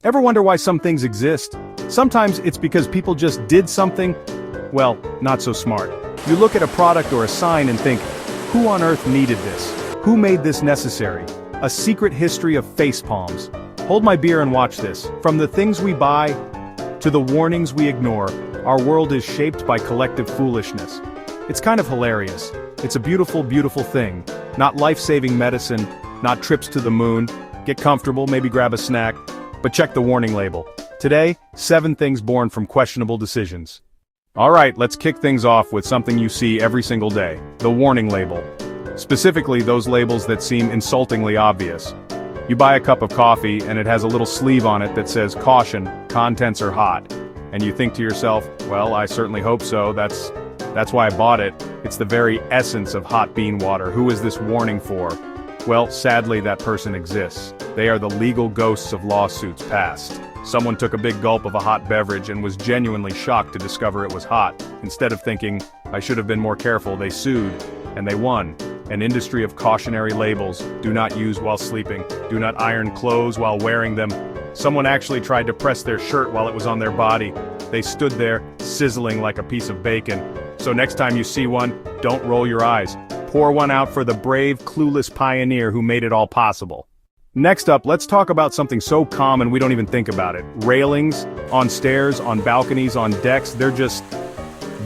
Ever wonder why some things exist? Sometimes it's because people just did something, well, not so smart. You look at a product or a sign and think, who on earth needed this? Who made this necessary? A secret history of facepalms. Hold my beer and watch this. From the things we buy to the warnings we ignore, our world is shaped by collective foolishness. It's kind of hilarious. It's a beautiful, beautiful thing. Not life-saving medicine, not trips to the moon. Get comfortable, maybe grab a snack. But check the warning label. Today, 7 things born from questionable decisions. Alright, let's kick things off with something you see every single day. The warning label. Specifically, those labels that seem insultingly obvious. You buy a cup of coffee and it has a little sleeve on it that says, "Caution, contents are hot." And you think to yourself, well, I certainly hope so, that's why I bought it. It's the very essence of hot bean water. Who is this warning for? Well, sadly that person exists. They are the legal ghosts of lawsuits past. Someone took a big gulp of a hot beverage and was genuinely shocked to discover it was hot. Instead of thinking, I should have been more careful, they sued, and they won. An industry of cautionary labels: do not use while sleeping, do not iron clothes while wearing them. Someone actually tried to press their shirt while it was on their body. They stood there, sizzling like a piece of bacon. So next time you see one, don't roll your eyes. Pour one out for the brave, clueless pioneer who made it all possible. Next up, let's talk about something so common we don't even think about it. Railings, on stairs, on balconies, on decks, they're just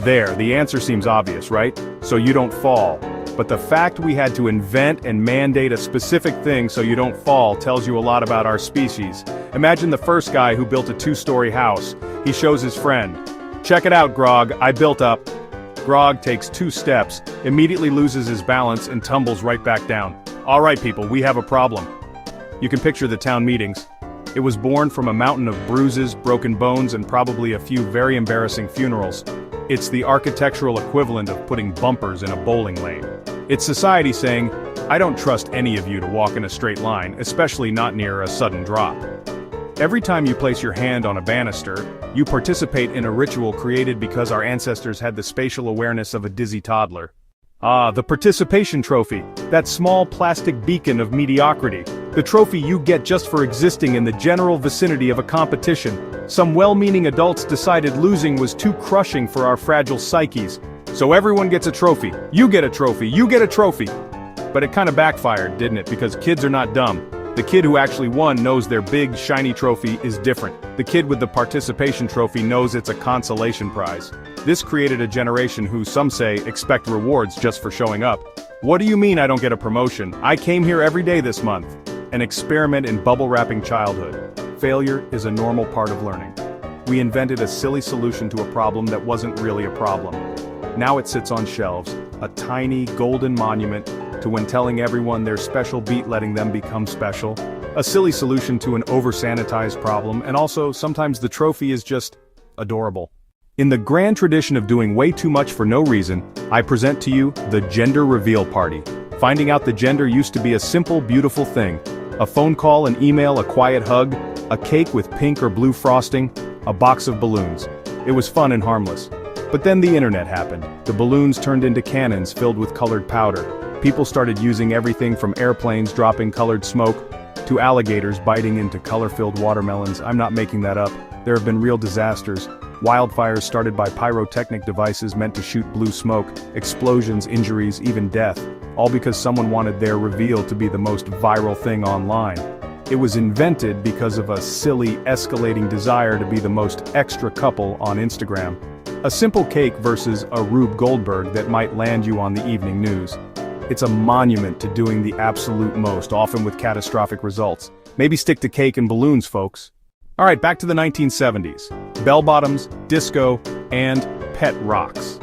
there. The answer seems obvious, right? So you don't fall. But the fact we had to invent and mandate a specific thing so you don't fall tells you a lot about our species. Imagine the first guy who built a 2-story house. He shows his friend. Check it out, Grog, I built up. Grog takes 2 steps, immediately loses his balance and tumbles right back down. Alright people, we have a problem. You can picture the town meetings. It was born from a mountain of bruises, broken bones, and probably a few very embarrassing funerals. It's the architectural equivalent of putting bumpers in a bowling lane. It's society saying, I don't trust any of you to walk in a straight line, especially not near a sudden drop. Every time you place your hand on a banister, you participate in a ritual created because our ancestors had the spatial awareness of a dizzy toddler. Ah, the participation trophy, that small plastic beacon of mediocrity. The trophy you get just for existing in the general vicinity of a competition. Some well-meaning adults decided losing was too crushing for our fragile psyches. So everyone gets a trophy. You get a trophy. You get a trophy. But it kind of backfired, didn't it? Because kids are not dumb. The kid who actually won knows their big, shiny trophy is different. The kid with the participation trophy knows it's a consolation prize. This created a generation who, some say, expect rewards just for showing up. What do you mean I don't get a promotion? I came here every day this month. An experiment in bubble-wrapping childhood. Failure is a normal part of learning. We invented a silly solution to a problem that wasn't really a problem. Now it sits on shelves, a tiny, golden monument to when telling everyone their special beat letting them become special. A silly solution to an over-sanitized problem, and also, sometimes the trophy is just adorable. In the grand tradition of doing way too much for no reason, I present to you the gender reveal party. Finding out the gender used to be a simple, beautiful thing. A phone call, an email, a quiet hug, a cake with pink or blue frosting, a box of balloons. It was fun and harmless. But then the internet happened. The balloons turned into cannons filled with colored powder. People started using everything from airplanes dropping colored smoke to alligators biting into color-filled watermelons. I'm not making that up. There have been real disasters. Wildfires started by pyrotechnic devices meant to shoot blue smoke, explosions, injuries, even death, all because someone wanted their reveal to be the most viral thing online. It was invented because of a silly, escalating desire to be the most extra couple on Instagram. A simple cake versus a Rube Goldberg that might land you on the evening news. It's a monument to doing the absolute most, often with catastrophic results. Maybe stick to cake and balloons, folks. Alright, back to the 1970s. Bell-bottoms, disco, and pet rocks.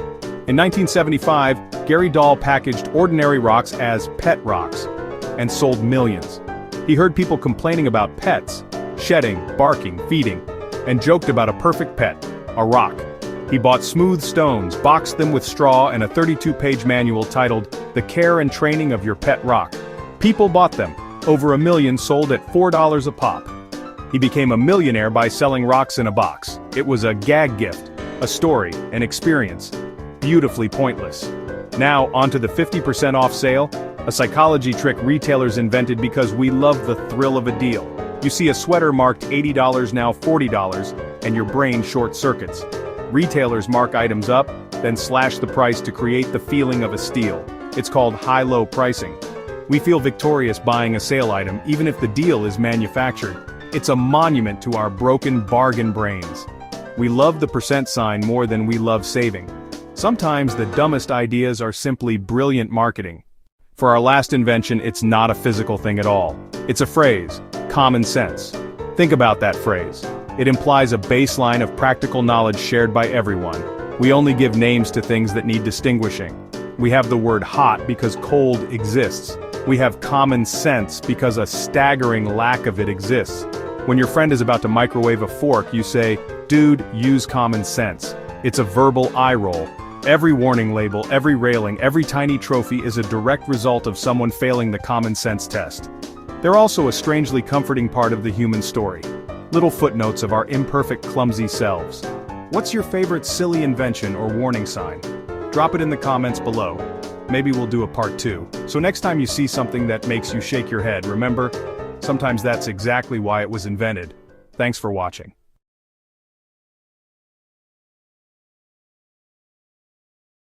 In 1975, Gary Dahl packaged ordinary rocks as pet rocks, and sold millions. He heard people complaining about pets, shedding, barking, feeding, and joked about a perfect pet, a rock. He bought smooth stones, boxed them with straw, and a 32-page manual titled, The Care and Training of Your Pet Rock. People bought them. Over 1 million sold at $4 a pop. He became a millionaire by selling rocks in a box. It was a gag gift, a story, an experience. Beautifully pointless. Now, onto the 50% off sale, a psychology trick retailers invented because we love the thrill of a deal. You see a sweater marked $80 now $40, and your brain short-circuits. Retailers mark items up, then slash the price to create the feeling of a steal. It's called high-low pricing. We feel victorious buying a sale item even if the deal is manufactured. It's a monument to our broken bargain brains. We love the percent sign more than we love saving. Sometimes the dumbest ideas are simply brilliant marketing. For our last invention, it's not a physical thing at all. It's a phrase, common sense. Think about that phrase. It implies a baseline of practical knowledge shared by everyone. We only give names to things that need distinguishing. We have the word hot because cold exists. We have common sense because a staggering lack of it exists. When your friend is about to microwave a fork, you say, "Dude, use common sense." It's a verbal eye roll. Every warning label, every railing, every tiny trophy is a direct result of someone failing the common sense test. They're also a strangely comforting part of the human story. Little footnotes of our imperfect, clumsy selves. What's your favorite silly invention or warning sign? Drop it in the comments below. Maybe we'll do a part 2. So next time you see something that makes you shake your head, remember, sometimes that's exactly why it was invented. Thanks for watching.